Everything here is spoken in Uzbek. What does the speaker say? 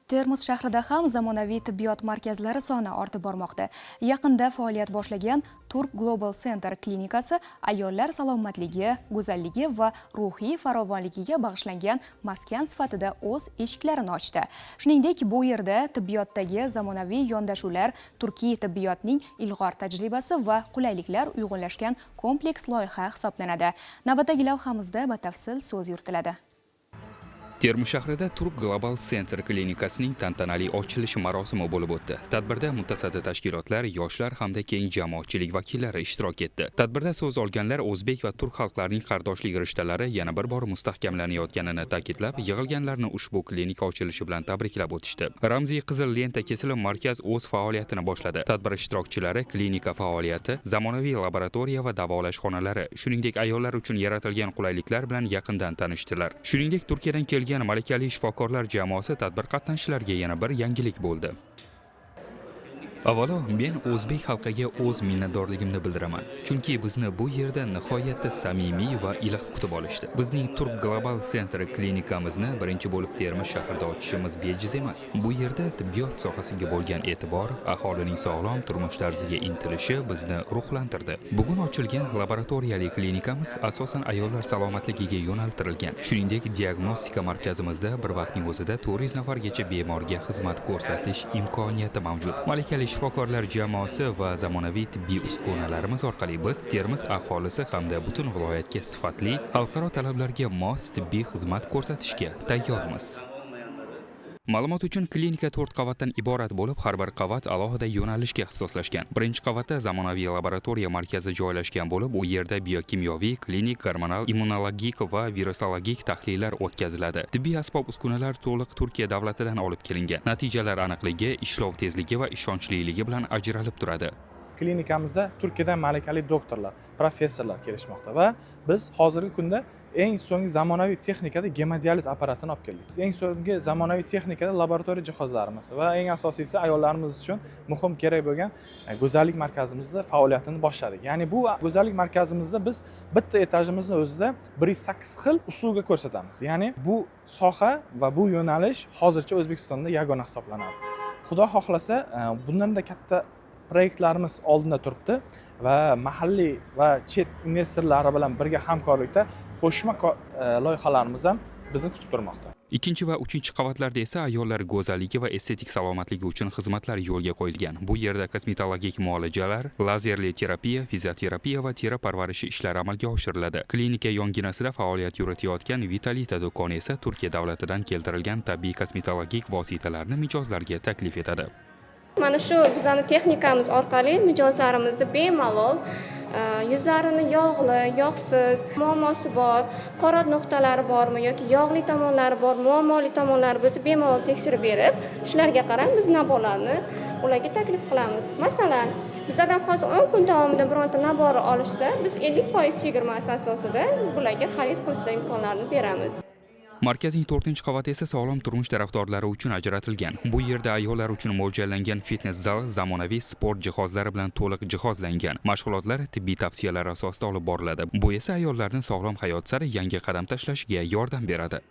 Termiz shahrida ham zamonaviy tibbiyot markazlari soni ortib bormoqda. Yaqinda faoliyat boshlagan Turk Global Center klinikasi ayollar salomatligi, go'zalligi va ruhiy farovonligiga bag'ishlangan maskan sifatida o'z eshiklarini ochdi. Shuningdek, bu yerda tibbiyotdagi zamonaviy yondashuvlar, turkiy tibbiyotning ilg'or tajribasi va qulayliklar uyg'unlashgan kompleks loyiha hisoblanadi. Navbatdagi lavhamizda batafsil so'z yuritiladi. Termiz shahrida Turk Global Center klinikasining tantanali ochilish marosimi bo'lib o'tdi. Tadbirda mutasaddi tashkilotlar, yoshlar hamda keng jamoatchilik vakillari ishtirok etdi. Tadbirda so'z olganlar o'zbek va turk xalqlarining qardoshlik rishtalari yana bir bor mustahkamlanayotganini ta'kidlab, yig'ilganlarni ushbu klinika ochilishi bilan tabriklab o'tishdi. Ramziy qizil lenta kesilib, markaz o'z faoliyatini boshladi. Tadbir ishtirokchilari klinika faoliyati, zamonaviy laboratoriya va davolash xonalari, shuningdek ayollar uchun yaratilgan qulayliklar bilan yaqindan tanishdilar. Shuningdek, Turkiyadan kelgan malakali shifokorlar jamoasi tadbir qatnashchilariga yana bir yangilik bo'ldi. Avvalo, men o'zbek xalqiga o'z minnatdorligimni bildiraman. Chunki bizni bu yerda nihoyatda samimiy va iliq kutib olishdi. Bizning Turk Global Center klinikamizni birinchi bo'lib Termiz shahrida ochishimiz bejiz emas. Bu yerda tibbiyot sohasiga bo'lgan e'tibor, aholining sog'lom turmush tarziga intilishi bizni ruhlantirdi. Bugun ochilgan laboratoriyali klinikamiz asosan ayollar salomatligiga yo'naltirilgan. Shuningdek, diagnostika markazimizda bir vaqtning o'zida 400 nafargacha bemorga xizmat ko'rsatish imkoniyati mavjud. Malakali shifokorlar jamoasi va zamonaviy tibbiy uskunalarimiz orqali biz Termiz aholisi hamda butun viloyatga sifatli, xalqaro talablarga mos tibbiy xizmat ko'rsatishga tayyormiz. Ma'lumot uchun, klinika 4 qavatdan iborat bo'lib, har bir qavat alohida yo'nalishga ixtisoslashgan. Birinchi qavatda zamonaviy laboratoriya markazi joylashgan bo'lib, u yerda biokimyoviy, klinik, gormonal, immunologik va virusologik tahlillar o'tkaziladi. Tibbiy asbob-uskunalar to'liq Turkiya davlatidan olib kelingan. Natijalar aniqligi, ishlov tezligi va ishonchliligi bilan ajralib turadi. Klinikamizda Turkiyadan malakali doktorlar, professorlar kelishmoqda va biz hozirgi kunda eng so'nggi zamonaviy texnikada gemodializ apparatini olib keldik. Eng so'nggi zamonaviy texnikada laboratoriya jihozlarimiz va eng asosiysi ayollarimiz uchun muhim kerak bo'lgan go'zallik markazimizda faoliyatini boshladik. Ya'ni bu go'zallik markazimizda biz bitta etajimizning o'zida 108 xil usulga ko'rsatamiz. Ya'ni bu soha va bu yo'nalish hozircha O'zbekistonda yagona hisoblanadi. Xudo xohlasa, bundan-da katta proyektlarimiz oldinda turibdi va mahalliy va chet investorlari bilan birga hamkorlikda qo'shma loyihalarimiz ham bizni kutib turmoqda. Ikkinchi va uchinchi qavatlarda esa ayollar go'zalligi va estetik salomatligi uchun xizmatlar yo'lga qo'yilgan. Bu yerda kosmetologik muolajalar, lazerli terapiya, fizioterapiya va teri parvarishi ishlari amalga oshiriladi. Klinika yonginasida faoliyat yuritayotgan Vitalita do'koni esa Turkiya davlatidan keltirilgan tabiiy kosmetologik vositalarni mijozlarga taklif etadi. Mana shu bizning texnikamiz orqali mijozlarimizni bemalol yuzlarini yog'li, yog'siz, muammosi bor, qora nuqtalari bormi yoki yog'li tomonlari bor, muammoli tomonlari bo'lsa bemalol tekshirib berib, shularga qarab biz naborlarni ularga taklif qilamiz. Masalan, bizdan hozir 10 kun davomida bironta nabora olishsa, biz 50% chegirmasi asosida ularga xarid qilish imkonlarini beramiz. Markazning 4-qavati esa sog'lom turmush tarafdorlari uchun ajratilgan. Bu yerda ayollar uchun mo'ljallangan fitness zal, zamonaviy sport jihozlari bilan to'liq jihozlangan. Mashg'ulotlar tibbiy tavsiyalar asosida olib boriladi. Bu esa ayollarning sog'lom hayot sari yangi qadam tashlashiga yordam beradi.